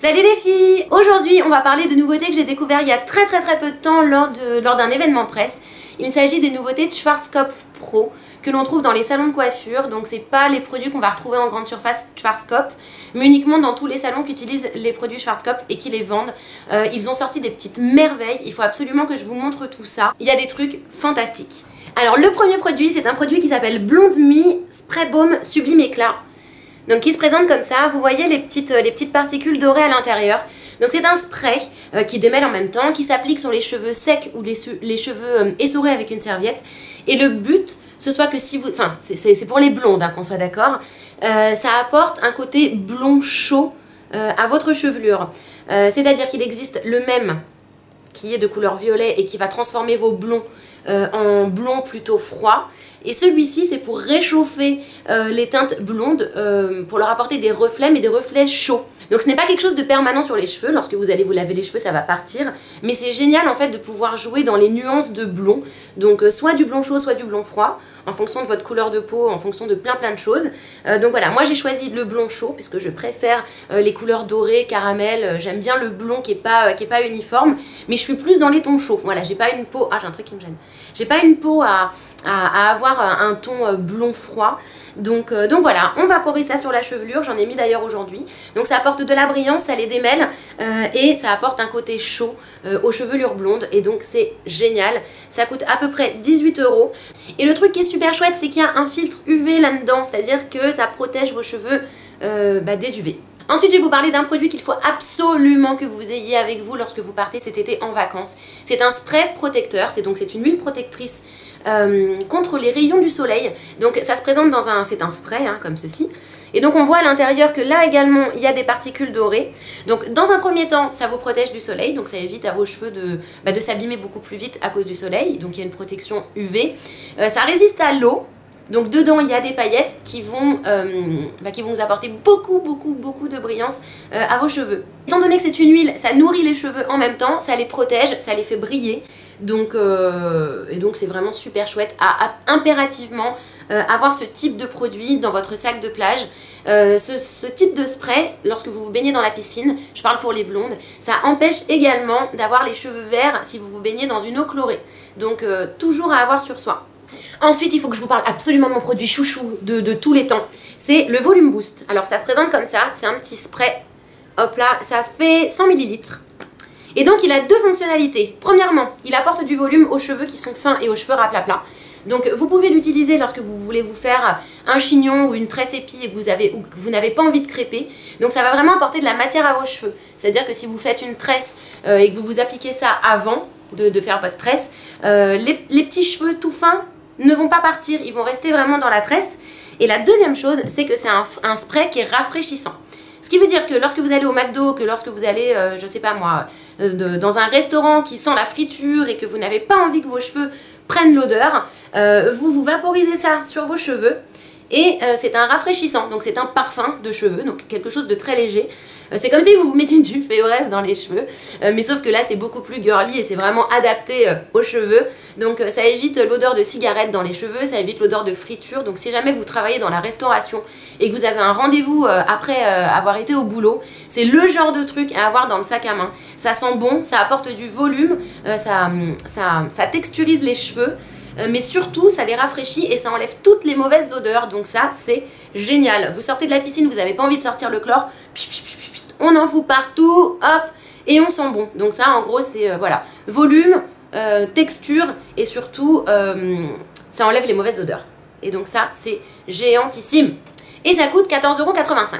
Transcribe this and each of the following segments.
Salut les filles! Aujourd'hui on va parler de nouveautés que j'ai découvert il y a très peu de temps lors d'un événement presse. Il s'agit des nouveautés de Schwarzkopf Pro que l'on trouve dans les salons de coiffure. Donc c'est pas les produits qu'on va retrouver en grande surface Schwarzkopf, mais uniquement dans tous les salons qui utilisent les produits Schwarzkopf et qui les vendent. Ils ont sorti des petites merveilles, il faut absolument que je vous montre tout ça. Il y a des trucs fantastiques. Alors le premier produit, c'est un produit qui s'appelle Blonde Me Spray Baume Sublime Éclat. Donc qui se présente comme ça, vous voyez les petites particules dorées à l'intérieur. Donc c'est un spray qui démêle en même temps, qui s'applique sur les cheveux secs ou les cheveux essorés avec une serviette. Et le but, ce soit que si vous... Enfin, c'est pour les blondes, hein, qu'on soit d'accord. Ça apporte un côté blond chaud à votre chevelure. C'est-à-dire qu'il existe le même qui est de couleur violet et qui va transformer vos blonds en blond plutôt froid. Et celui-ci, c'est pour réchauffer les teintes blondes, pour leur apporter des reflets, mais des reflets chauds. Donc ce n'est pas quelque chose de permanent sur les cheveux. Lorsque vous allez vous laver les cheveux, ça va partir. Mais c'est génial en fait de pouvoir jouer dans les nuances de blond. Donc soit du blond chaud, soit du blond froid, en fonction de votre couleur de peau, en fonction de plein de choses. Donc voilà, moi j'ai choisi le blond chaud, puisque je préfère les couleurs dorées, caramel. J'aime bien le blond qui est pas uniforme. Mais je suis plus dans les tons chauds. Voilà, j'ai pas une peau... Ah, j'ai un truc qui me gêne. J'ai pas une peau à avoir un ton blond froid. Donc voilà, on vaporise ça sur la chevelure, j'en ai mis d'ailleurs aujourd'hui. Donc ça apporte de la brillance, ça les démêle et ça apporte un côté chaud aux chevelures blondes. Et donc c'est génial, ça coûte à peu près 18 €. Et le truc qui est super chouette, c'est qu'il y a un filtre UV là-dedans, c'est-à-dire que ça protège vos cheveux des UV. Ensuite, je vais vous parler d'un produit qu'il faut absolument que vous ayez avec vous lorsque vous partez cet été en vacances. C'est un spray protecteur, c'est une huile protectrice contre les rayons du soleil. Donc ça se présente dans c'est un spray hein, comme ceci. Et donc on voit à l'intérieur que là également il y a des particules dorées. Donc dans un premier temps ça vous protège du soleil, donc ça évite à vos cheveux de s'abîmer beaucoup plus vite à cause du soleil. Donc il y a une protection UV. Ça résiste à l'eau. Donc dedans il y a des paillettes qui vont vous apporter beaucoup de brillance à vos cheveux. Étant donné que c'est une huile, ça nourrit les cheveux en même temps, ça les protège, ça les fait briller. Donc c'est vraiment super chouette à impérativement avoir ce type de produit dans votre sac de plage. Ce type de spray, lorsque vous vous baignez dans la piscine, je parle pour les blondes, ça empêche également d'avoir les cheveux verts si vous vous baignez dans une eau chlorée. Donc toujours à avoir sur soi. Ensuite, il faut que je vous parle absolument de mon produit chouchou de tous les temps. C'est le Volume Boost. Alors, ça se présente comme ça. C'est un petit spray. Hop là, ça fait 100 ml. Et donc, il a deux fonctionnalités. Premièrement, il apporte du volume aux cheveux qui sont fins et aux cheveux raplapla. Donc, vous pouvez l'utiliser lorsque vous voulez vous faire un chignon ou une tresse épi et que vous n'avez pas envie de crêper. Donc, ça va vraiment apporter de la matière à vos cheveux. C'est-à-dire que si vous faites une tresse et que vous vous appliquez ça avant de faire votre tresse, les petits cheveux tout fins ne vont pas partir, ils vont rester vraiment dans la tresse. Et la deuxième chose, c'est que c'est un spray qui est rafraîchissant. Ce qui veut dire que lorsque vous allez au McDo, que lorsque vous allez, je sais pas moi, dans un restaurant qui sent la friture et que vous n'avez pas envie que vos cheveux prennent l'odeur, vous vaporisez ça sur vos cheveux. Et c'est un rafraîchissant, donc c'est un parfum de cheveux, donc quelque chose de très léger. C'est comme si vous vous mettiez du Féorès dans les cheveux, mais sauf que là c'est beaucoup plus girly et c'est vraiment adapté aux cheveux. Donc ça évite l'odeur de cigarette dans les cheveux, ça évite l'odeur de friture. Donc si jamais vous travaillez dans la restauration et que vous avez un rendez-vous après avoir été au boulot, c'est le genre de truc à avoir dans le sac à main. Ça sent bon, ça apporte du volume, ça texturise les cheveux. Mais surtout ça les rafraîchit et ça enlève toutes les mauvaises odeurs. Donc ça c'est génial. Vous sortez de la piscine, vous n'avez pas envie de sortir le chlore, on en fout partout, hop, et on sent bon. Donc ça en gros c'est voilà, volume, texture et surtout ça enlève les mauvaises odeurs. Et donc ça c'est géantissime. Et ça coûte 14,85 €.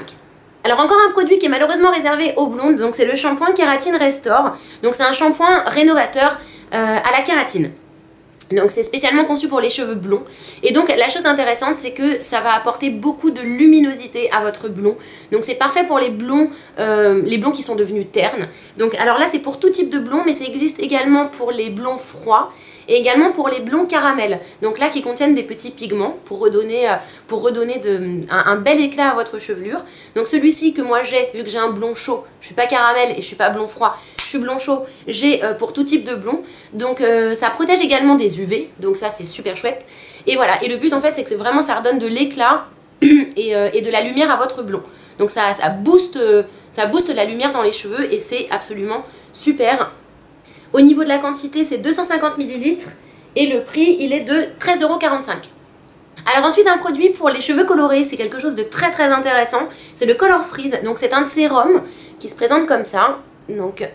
Alors encore un produit qui est malheureusement réservé aux blondes, donc c'est le shampoing Kératine Restore. Donc c'est un shampoing rénovateur à la kératine. Donc c'est spécialement conçu pour les cheveux blonds. Et donc la chose intéressante, c'est que ça va apporter beaucoup de luminosité à votre blond. Donc c'est parfait pour les blonds qui sont devenus ternes. Donc alors là c'est pour tout type de blond, mais ça existe également pour les blonds froids et également pour les blonds caramel. Donc là qui contiennent des petits pigments pour redonner un bel éclat à votre chevelure. Donc celui-ci que moi j'ai, vu que j'ai un blond chaud, je suis pas caramel et je suis pas blond froid, je suis blond chaud, j'ai pour tout type de blond. Donc ça protège également des UV, donc ça c'est super chouette. Et voilà, et le but en fait c'est que vraiment ça redonne de l'éclat et de la lumière à votre blond. Donc ça booste la lumière dans les cheveux et c'est absolument super. Au niveau de la quantité, c'est 250 ml et le prix, il est de 13,45 €. Alors ensuite, un produit pour les cheveux colorés, c'est quelque chose de très très intéressant. C'est le Color Freeze. Donc c'est un sérum qui se présente comme ça. Donc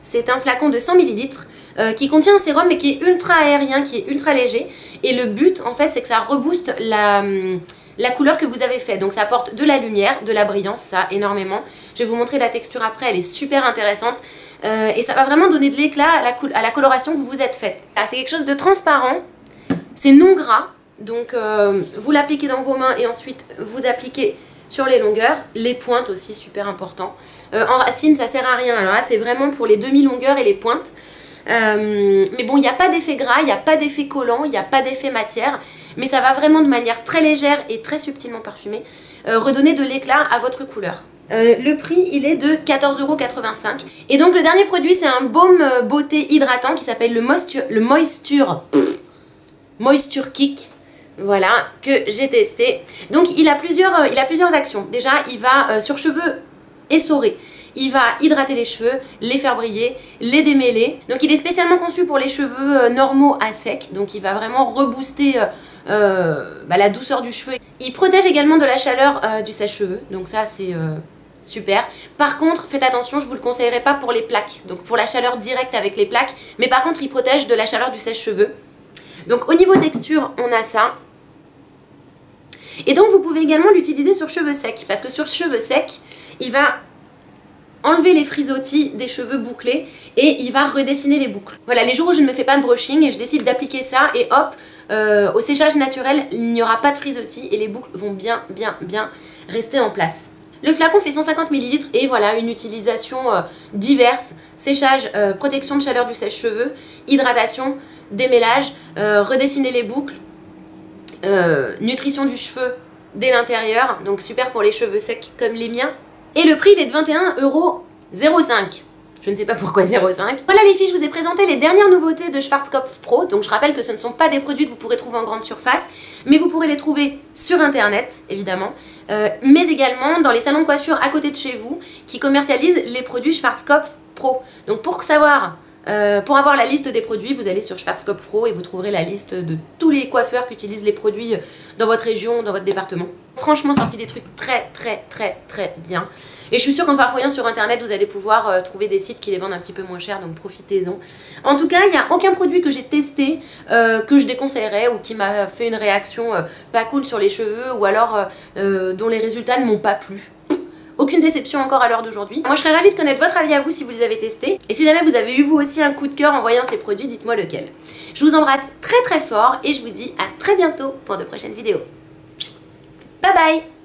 c'est un flacon de 100 ml qui contient un sérum mais qui est ultra aérien, qui est ultra léger. Et le but en fait, c'est que ça rebooste la couleur que vous avez faite. Donc ça apporte de la lumière, de la brillance, ça énormément. Je vais vous montrer la texture après, elle est super intéressante. Et ça va vraiment donner de l'éclat à la coloration que vous vous êtes faite. C'est quelque chose de transparent, c'est non gras. Donc vous l'appliquez dans vos mains et ensuite vous appliquez sur les longueurs, les pointes aussi, super important. En racine ça sert à rien, alors là c'est vraiment pour les demi-longueurs et les pointes. Mais bon, il n'y a pas d'effet gras, il n'y a pas d'effet collant, il n'y a pas d'effet matière. Mais ça va vraiment de manière très légère et très subtilement parfumée redonner de l'éclat à votre couleur. Le prix il est de 14,85 €. Et donc le dernier produit c'est un baume beauté hydratant qui s'appelle le Moisture Kick. Voilà, que j'ai testé. Donc il a plusieurs actions. Déjà, il va sur cheveux essorés. Il va hydrater les cheveux, les faire briller, les démêler. Donc il est spécialement conçu pour les cheveux normaux à sec. Donc il va vraiment rebooster la douceur du cheveu. Il protège également de la chaleur du sèche-cheveux. Donc ça c'est super. Par contre, faites attention, je ne vous le conseillerais pas pour les plaques. Donc pour la chaleur directe avec les plaques. Mais par contre, il protège de la chaleur du sèche-cheveux. Donc au niveau texture, on a ça. Et donc vous pouvez également l'utiliser sur cheveux secs, parce que sur cheveux secs, il va enlever les frisottis des cheveux bouclés et il va redessiner les boucles. Voilà, les jours où je ne me fais pas de brushing et je décide d'appliquer ça et hop, au séchage naturel, il n'y aura pas de frisottis et les boucles vont bien rester en place. Le flacon fait 150 ml et voilà, une utilisation diverse, séchage, protection de chaleur du sèche-cheveux, hydratation, démêlage, redessiner les boucles, nutrition du cheveu dès l'intérieur, donc super pour les cheveux secs comme les miens. Et le prix il est de 21,05 €. Je ne sais pas pourquoi 0,5. Voilà les filles, je vous ai présenté les dernières nouveautés de Schwarzkopf Pro. Donc je rappelle que ce ne sont pas des produits que vous pourrez trouver en grande surface, mais vous pourrez les trouver sur internet évidemment, mais également dans les salons de coiffure à côté de chez vous qui commercialisent les produits Schwarzkopf Pro. Donc pour avoir la liste des produits, vous allez sur Schwarzkopf Pro et vous trouverez la liste de tous les coiffeurs qui utilisent les produits dans votre région, dans votre département. Franchement, sorti des trucs très bien. Et je suis sûre qu'en farfouillant sur internet, vous allez pouvoir trouver des sites qui les vendent un petit peu moins cher, donc profitez-en. En tout cas, il n'y a aucun produit que j'ai testé que je déconseillerais ou qui m'a fait une réaction pas cool sur les cheveux ou alors dont les résultats ne m'ont pas plu. Aucune déception encore à l'heure d'aujourd'hui. Moi je serais ravie de connaître votre avis à vous si vous les avez testés. Et si jamais vous avez eu vous aussi un coup de cœur en voyant ces produits, dites-moi lequel. Je vous embrasse très fort et je vous dis à très bientôt pour de prochaines vidéos. Bye bye!